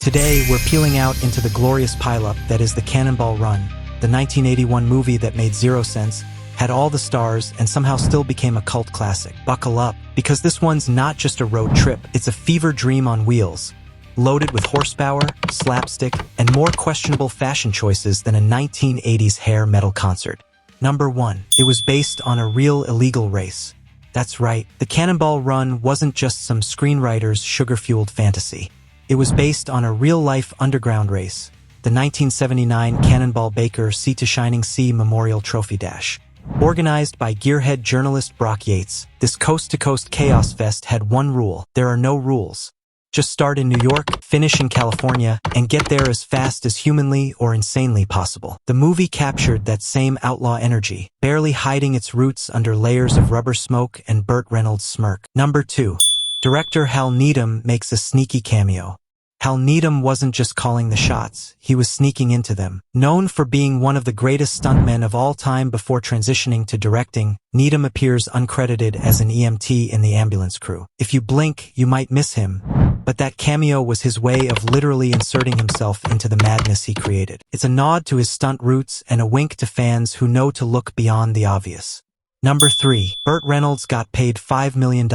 Today, we're peeling out into the glorious pileup that is the Cannonball Run, the 1981 movie that made zero sense, had all the stars, and somehow still became a cult classic. Buckle up, because this one's not just a road trip, it's a fever dream on wheels, loaded with horsepower, slapstick, and more questionable fashion choices than a 1980s hair metal concert. Number 1. It was based on a real illegal race. That's right, the Cannonball Run wasn't just some screenwriter's sugar-fueled fantasy. It was based on a real-life underground race, the 1979 Cannonball Baker Sea to Shining Sea Memorial Trophy Dash. Organized by gearhead journalist Brock Yates, this coast-to-coast chaos fest had one rule: there are no rules. Just start in New York, finish in California, and get there as fast as humanly or insanely possible. The movie captured that same outlaw energy, barely hiding its roots under layers of rubber smoke and Burt Reynolds' smirk. Number 2. Director Hal Needam makes a sneaky cameo. Hal Needam wasn't just calling the shots, he was sneaking into them. Known for being one of the greatest stuntmen of all time before transitioning to directing, Needam appears uncredited as an EMT in the ambulance crew. If you blink, you might miss him, but that cameo was his way of literally inserting himself into the madness he created. It's a nod to his stunt roots and a wink to fans who know to look beyond the obvious. Number 3. Burt Reynolds got paid $5 million.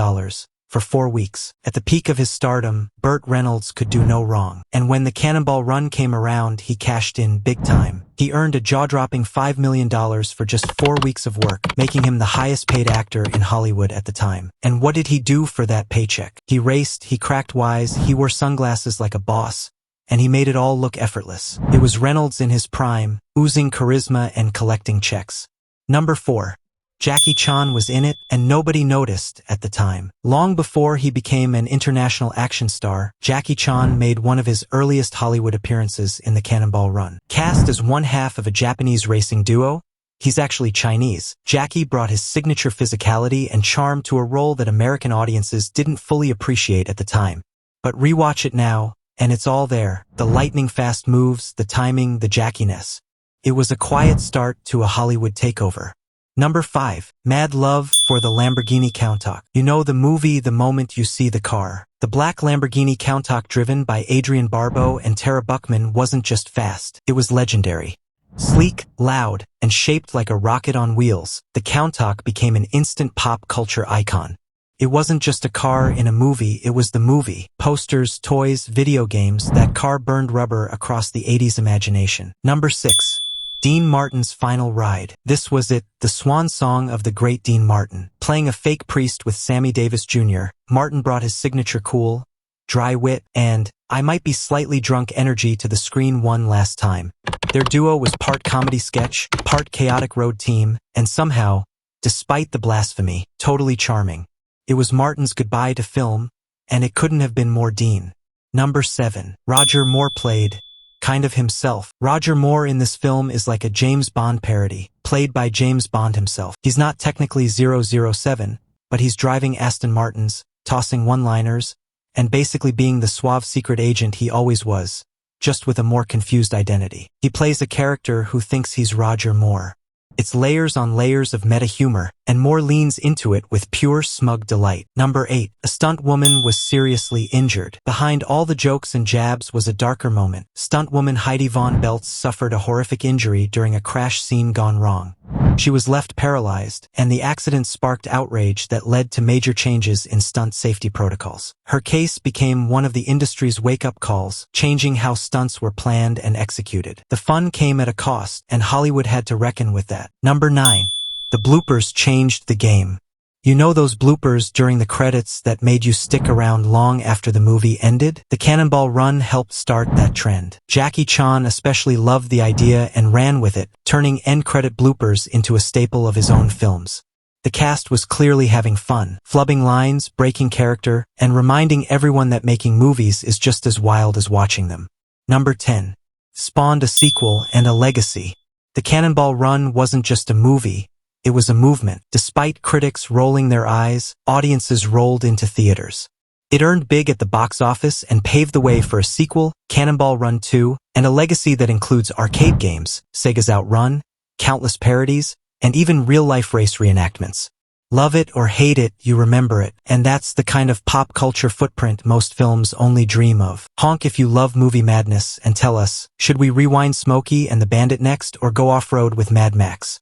For 4 weeks. At the peak of his stardom, Burt Reynolds could do no wrong. And when the Cannonball Run came around, he cashed in big time. He earned a jaw-dropping $5 million for just 4 weeks of work, making him the highest-paid actor in Hollywood at the time. And what did he do for that paycheck? He raced, he cracked wise, he wore sunglasses like a boss, and he made it all look effortless. It was Reynolds in his prime, oozing charisma and collecting checks. Number 4. Jackie Chan was in it, and nobody noticed at the time. Long before he became an international action star, Jackie Chan made one of his earliest Hollywood appearances in the Cannonball Run. Cast as one half of a Japanese racing duo, he's actually Chinese. Jackie brought his signature physicality and charm to a role that American audiences didn't fully appreciate at the time. But rewatch it now, and it's all there. The lightning-fast moves, the timing, the Jackiness. It was a quiet start to a Hollywood takeover. Number 5. Mad Love for the Lamborghini Countach. You know the movie the moment you see the car. The black Lamborghini Countach driven by Adrian Barbeau and Tara Buckman wasn't just fast, it was legendary. Sleek, loud, and shaped like a rocket on wheels, the Countach became an instant pop culture icon. It wasn't just a car in a movie, it was the movie. Posters, toys, video games, that car burned rubber across the 80s imagination. Number 6. Dean Martin's Final Ride. This was it, the swan song of the great Dean Martin. Playing a fake priest with Sammy Davis Jr., Martin brought his signature cool, dry wit, and I might be slightly drunk energy to the screen one last time. Their duo was part comedy sketch, part chaotic road team, and somehow, despite the blasphemy, totally charming. It was Martin's goodbye to film, and it couldn't have been more Dean. Number 7. Roger Moore played kind of himself. Roger Moore in this film is like a James Bond parody, played by James Bond himself. He's not technically 007, but he's driving Aston Martins, tossing one-liners, and basically being the suave secret agent he always was, just with a more confused identity. He plays a character who thinks he's Roger Moore. It's layers on layers of meta humor, and Moore leans into it with pure smug delight. Number 8. A stunt woman was seriously injured. Behind all the jokes and jabs was a darker moment. Stunt woman Heidi Von Beltz suffered a horrific injury during a crash scene gone wrong. She was left paralyzed, and the accident sparked outrage that led to major changes in stunt safety protocols. Her case became one of the industry's wake-up calls, changing how stunts were planned and executed. The fun came at a cost, and Hollywood had to reckon with that. Number 9. The bloopers changed the game. You know those bloopers during the credits that made you stick around long after the movie ended? The Cannonball Run helped start that trend. Jackie Chan especially loved the idea and ran with it, turning end-credit bloopers into a staple of his own films. The cast was clearly having fun, flubbing lines, breaking character, and reminding everyone that making movies is just as wild as watching them. Number 10. Spawned a sequel and a legacy. The Cannonball Run wasn't just a movie, it was a movement. Despite critics rolling their eyes, audiences rolled into theaters. It earned big at the box office and paved the way for a sequel, Cannonball Run 2, and a legacy that includes arcade games, Sega's Outrun, countless parodies, and even real-life race reenactments. Love it or hate it, you remember it. And that's the kind of pop culture footprint most films only dream of. Honk if you love movie madness and tell us, should we rewind Smokey and the Bandit next or go off-road with Mad Max?